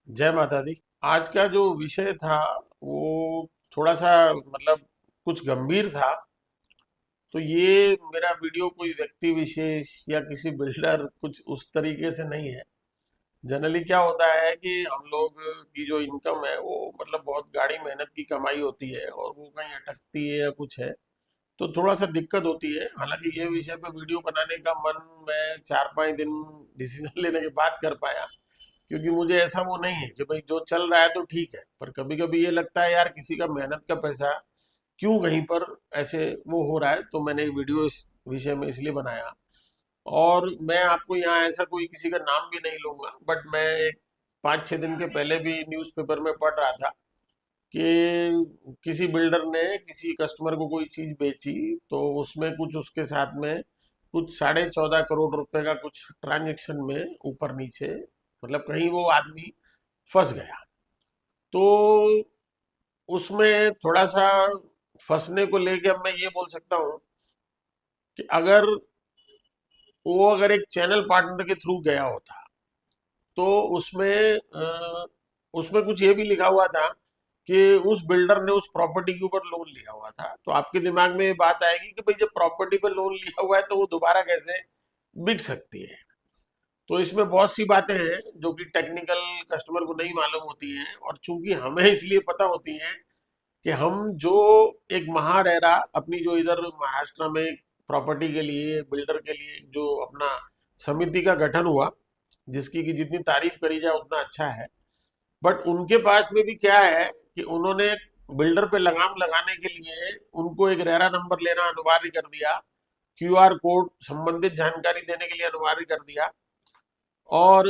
जय माता दी। आज का जो विषय था वो थोड़ा सा मतलब कुछ गंभीर था। तो ये मेरा वीडियो कोई व्यक्ति विशेष या किसी बिल्डर कुछ उस तरीके से नहीं है। जनरली क्या होता है कि हम लोग की जो इनकम है वो मतलब बहुत गाढ़ी मेहनत की कमाई होती है और वो कहीं अटकती है या कुछ है तो थोड़ा सा दिक्कत होती है। हालांकि ये विषय पे वीडियो बनाने का मन मैं 4-5 दिन डिसीजन लेने के बाद कर पाया, क्योंकि मुझे ऐसा वो नहीं है कि भाई जो चल रहा है तो ठीक है, पर कभी कभी ये लगता है यार किसी का मेहनत का पैसा क्यों कहीं पर ऐसे वो हो रहा है। तो मैंने ये वीडियो इस विषय में इसलिए बनाया। और मैं आपको यहाँ ऐसा कोई किसी का नाम भी नहीं लूंगा, बट मैं एक 5-6 दिन के पहले भी न्यूज़पेपर में पढ़ रहा था कि किसी बिल्डर ने किसी कस्टमर को कोई चीज बेची, तो उसमें कुछ उसके साथ में कुछ 14.5 करोड़ रुपए का कुछ ट्रांजैक्शन में ऊपर नीचे मतलब कहीं वो आदमी फंस गया। तो उसमें थोड़ा सा फंसने को लेके अब मैं ये बोल सकता हूँ कि अगर एक चैनल पार्टनर के थ्रू गया होता तो उसमें कुछ ये भी लिखा हुआ था कि उस बिल्डर ने उस प्रॉपर्टी के ऊपर लोन लिया हुआ था। तो आपके दिमाग में ये बात आएगी कि भाई जब प्रॉपर्टी पर लोन लिया हुआ है तो वो दोबारा कैसे बिक सकती है। तो इसमें बहुत सी बातें हैं जो कि टेक्निकल कस्टमर को नहीं मालूम होती हैं, और चूंकि हमें इसलिए पता होती हैं कि हम जो एक महारेरा अपनी जो इधर महाराष्ट्र में प्रॉपर्टी के लिए बिल्डर के लिए जो अपना समिति का गठन हुआ, जिसकी कि जितनी तारीफ करी जाए उतना अच्छा है। बट उनके पास में भी क्या है कि उन्होंने बिल्डर पे लगाम लगाने के लिए उनको एक रेरा नंबर लेना अनिवार्य कर दिया, क्यूआर कोड संबंधित जानकारी देने के लिए अनिवार्य कर दिया, और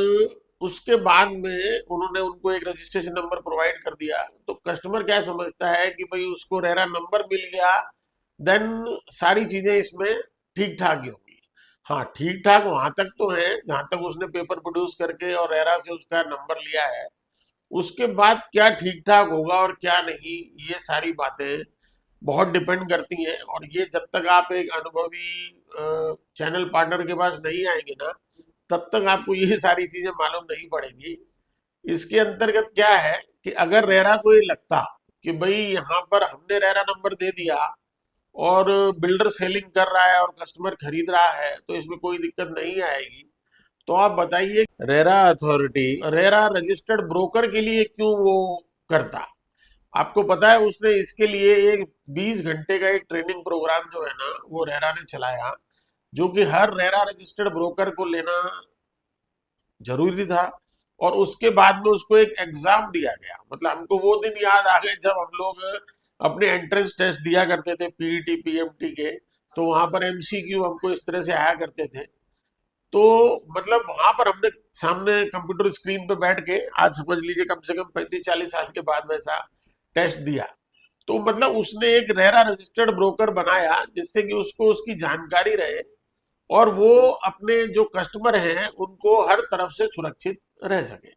उसके बाद में उन्होंने उनको एक रजिस्ट्रेशन नंबर प्रोवाइड कर दिया। तो कस्टमर क्या समझता है कि भाई उसको रेरा नंबर मिल गया, देन सारी चीजें इसमें ठीक ठाक ही होंगी। हाँ, ठीक ठाक वहां तक तो है जहां तक उसने पेपर प्रोड्यूस करके और रेरा से उसका नंबर लिया है। उसके बाद क्या ठीक ठाक होगा और क्या नहीं, ये सारी बातें बहुत डिपेंड करती हैं। और ये जब तक आप एक अनुभवी चैनल पार्टनर के पास नहीं आएंगे ना, तब तक आपको ये सारी चीजें मालूम नहीं पड़ेगी। इसके अंतर्गत क्या है कि अगर रेरा को ये लगता कि भाई यहाँ पर हमने रेरा नंबर दे दिया और बिल्डर सेलिंग कर रहा है और कस्टमर खरीद रहा है तो इसमें कोई दिक्कत नहीं आएगी, तो आप बताइए RERA authority RERA registered broker के लिए क्यों वो करता। आपको पता है उसने इसके लिए एक 20 घंटे का एक ट्रेनिंग प्रोग्राम जो है ना वो रेरा ने चलाया, जो कि हर रेरा रजिस्टर्ड ब्रोकर को लेना जरूरी था। और उसके बाद में उसको एक एग्जाम दिया गया। मतलब हमको वो दिन याद आ गए जब हम लोग अपने एंट्रेंस टेस्ट दिया करते थे पीईटी पीएमटी के। तो वहां पर एमसीक्यू हमको इस तरह से आया करते थे। तो मतलब वहां पर हमने सामने कंप्यूटर स्क्रीन पे बैठ के आज समझ लीजिए कम से कम 35-40 साल के बाद वैसा टेस्ट दिया। तो मतलब उसने एक रेरा रजिस्टर्ड ब्रोकर बनाया जिससे कि उसको उसकी जानकारी रहे और वो अपने जो कस्टमर हैं उनको हर तरफ से सुरक्षित रह सके।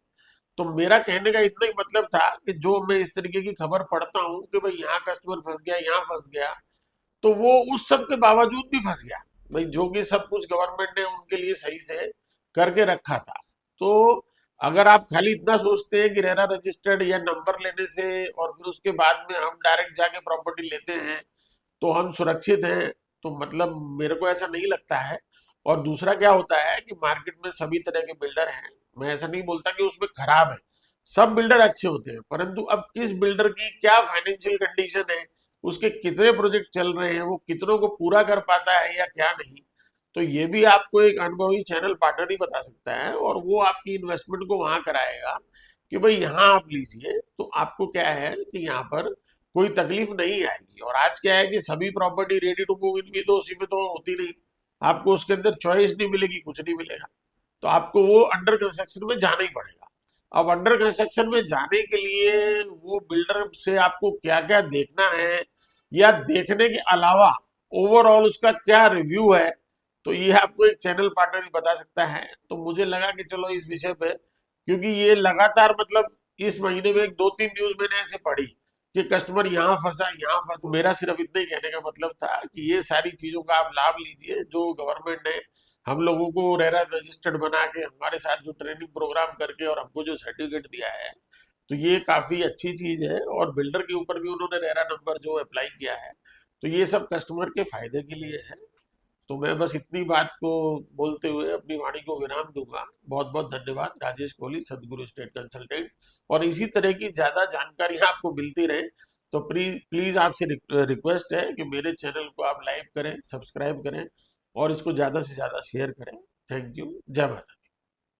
तो मेरा कहने का इतना ही मतलब था कि जो मैं इस तरीके की खबर पढ़ता हूँ कि भाई यहाँ कस्टमर फंस गया यहाँ फंस गया, तो वो उस सब के बावजूद भी फंस गया। भाई जो कि सब कुछ गवर्नमेंट ने उनके लिए सही से करके रखा था। तो अगर आप खाली इतना सोचते हैं कि रेरा रजिस्टर्ड या नंबर लेने से और फिर उसके बाद में हम डायरेक्ट जाके प्रॉपर्टी लेते हैं तो हम सुरक्षित हैं, तो मतलब मेरे को ऐसा नहीं लगता है। और दूसरा क्या होता है कि मार्केट में सभी तरह के बिल्डर हैं। मैं ऐसा नहीं बोलता कि उसमें खराब है, सब बिल्डर अच्छे होते हैं, परंतु अब इस बिल्डर की क्या फाइनेंशियल कंडीशन है, उसके कितने प्रोजेक्ट चल रहे हैं, वो कितनों को पूरा कर पाता है या क्या नहीं, तो ये भी आपको एक अनुभवी चैनल पार्टनर ही बता सकता है। और वो आपकी इन्वेस्टमेंट को वहां कराएगा कि भाई यहाँ आप लीजिए तो आपको क्या है कि यहाँ पर कोई तकलीफ नहीं आएगी। और आज क्या है कि सभी property ready to move in भी तो उसी में तो होती नहीं, आपको उसके अंदर चॉइस नहीं मिलेगी, कुछ नहीं मिलेगा। तो आपको वो अंडर कंस्ट्रक्शन में जाना ही पड़ेगा। अब अंडर कंस्ट्रक्शन में जाने के लिए वो बिल्डर से आपको क्या क्या देखना है या देखने के अलावा ओवरऑल उसका क्या रिव्यू है, तो ये आपको एक चैनल पार्टनर ही बता सकता है। तो मुझे लगा कि चलो इस विषय पे, क्योंकि ये लगातार मतलब इस महीने में एक 2-3 न्यूज मैंने ऐसे पढ़ी कि कस्टमर यहाँ फंसा यहाँ फंसा। मेरा सिर्फ इतना ही कहने का मतलब था कि ये सारी चीजों का आप लाभ लीजिए जो गवर्नमेंट ने हम लोगों को रेरा रजिस्टर्ड बना के हमारे साथ जो ट्रेनिंग प्रोग्राम करके और हमको जो सर्टिफिकेट दिया है, तो ये काफी अच्छी चीज है। और बिल्डर के ऊपर भी उन्होंने रेरा नंबर जो अप्लाई किया है, तो ये सब कस्टमर के फायदे के लिए है। तो मैं बस इतनी बात को बोलते हुए अपनी वाणी को विराम दूंगा। बहुत बहुत धन्यवाद। राजेश कोहली, सदगुरु स्टेट कंसल्टेंट। और इसी तरह की ज्यादा जानकारी आपको मिलती रहे तो प्लीज प्लीज आपसे रिक्वेस्ट है कि मेरे चैनल को आप लाइक करें, सब्सक्राइब करें और इसको ज्यादा से ज्यादा शेयर करें। Thank you. जय माता दी।